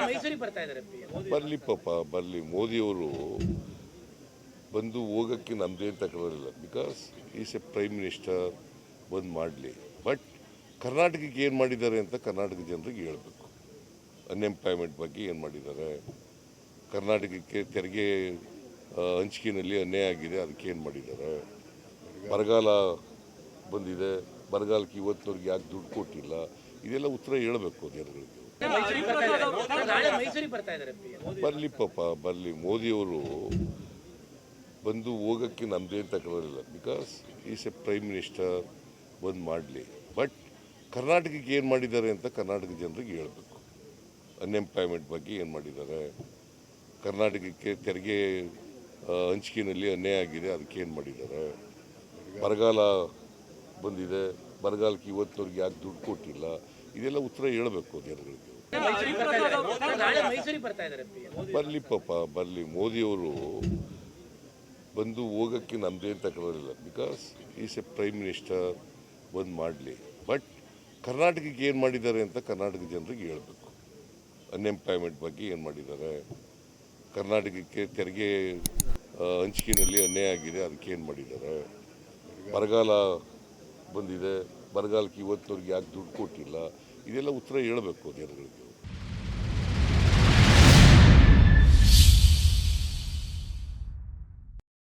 ಮೈಸೂರಿಗೆ ಬರ್ತಾ ಇದ್ದಾರೆ. ಬರಲಿ ಪಾಪ, ಬರಲಿ. ಮೋದಿಯವರು ಬಂದು ಹೋಗೋಕ್ಕೆ ನಮ್ಮದೇನು ತಕರಾರಿಲ್ಲ. Because is a prime minister, ಬಂದು ಮಾಡಲಿ. ಬಟ್ ಕರ್ನಾಟಕಕ್ಕೆ ಏನು ಮಾಡಿದ್ದಾರೆ ಅಂತ ಕರ್ನಾಟಕ ಜನರಿಗೆ ಹೇಳಬೇಕು. ಅನ್ಎಂಪ್ಲಾಯ್ಮೆಂಟ್ ಬಗ್ಗೆ ಏನು ಮಾಡಿದ್ದಾರೆ, ಕರ್ನಾಟಕಕ್ಕೆ ತೆರಿಗೆ ಹಂಚಿಕೆಯಲ್ಲಿ ಅನ್ಯಾಯ ಆಗಿದೆ, ಅದಕ್ಕೆ ಏನು ಮಾಡಿದ್ದಾರೆ, ಬರಗಾಲ ಬಂದಿದೆ, ಬರಗಾಲಕ್ಕೆ ಇವತ್ತಿನವ್ರಿಗೆ ಯಾಕೆ ದುಡ್ಡು ಕೊಟ್ಟಿಲ್ಲ, ಇದೆಲ್ಲ ಉತ್ತರ ಹೇಳಬೇಕು ಜನಗಳಿಗೆ. ಬರಲಿ ಪಾಪ, ಬರಲಿ. ಮೋದಿಯವರು ಬಂದು ಹೋಗೋಕ್ಕೆ ನಮ್ಮದೇನು ತಕರಾರಿಲ್ಲ. Because is a prime minister, ಬಂದು ಮಾಡಲಿ. ಬಟ್ ಕರ್ನಾಟಕಕ್ಕೆ ಏನು ಮಾಡಿದ್ದಾರೆ ಅಂತ ಕರ್ನಾಟಕ ಜನರಿಗೆ ಹೇಳಬೇಕು. ಅನ್ಎಂಪ್ಲಾಯ್ಮೆಂಟ್ ಬಗ್ಗೆ ಏನು ಮಾಡಿದ್ದಾರೆ, ಕರ್ನಾಟಕಕ್ಕೆ ತೆರಿಗೆ ಹಂಚಿಕೆಯಲ್ಲಿ ಅನ್ಯಾಯ ಆಗಿದೆ, ಅದಕ್ಕೆ ಏನು ಮಾಡಿದ್ದಾರೆ, ಬರಗಾಲ ಬಂದಿದೆ, ಬರಗಾಲಕ್ಕೆ ಇವತ್ತಿನವ್ರಿಗೆ ಯಾಕೆ ದುಡ್ಡು ಕೊಟ್ಟಿಲ್ಲ, ಇದೆಲ್ಲ ಉತ್ತರ ಹೇಳಬೇಕು ಜನಗಳಿಗೆ. ಬರಲಿ ಪಾಪ, ಬರಲಿ. ಮೋದಿಯವರು ಬಂದು ಹೋಗೋಕ್ಕೆ ನಮ್ಮದೇನು ತಕರಾರಿಲ್ಲ. Because is a prime minister, ಬಂದು ಮಾಡಲಿ. ಬಟ್ ಕರ್ನಾಟಕಕ್ಕೆ ಏನು ಮಾಡಿದ್ದಾರೆ ಅಂತ ಕರ್ನಾಟಕ ಜನರಿಗೆ ಹೇಳಬೇಕು. ಅನ್ಎಂಪ್ಲಾಯ್ಮೆಂಟ್ ಬಗ್ಗೆ ಏನು ಮಾಡಿದ್ದಾರೆ, ಕರ್ನಾಟಕಕ್ಕೆ ತೆರಿಗೆ ಹಂಚಿಕೆಯಲ್ಲಿ ಅನ್ಯಾಯ ಆಗಿದೆ, ಅದಕ್ಕೆ ಏನು ಮಾಡಿದ್ದಾರೆ, ಬರಗಾಲ ಬಂದಿದೆ, ಬರಗಾಲಕ್ಕೆ ಇವತ್ತಿನವ್ರಿಗೆ ಯಾಕೆ ದುಡ್ಡು ಕೊಟ್ಟಿಲ್ಲ, ಇದೆಲ್ಲ ಉತ್ತರ ಹೇಳಬೇಕು ಜನಗಳಿಗೆ.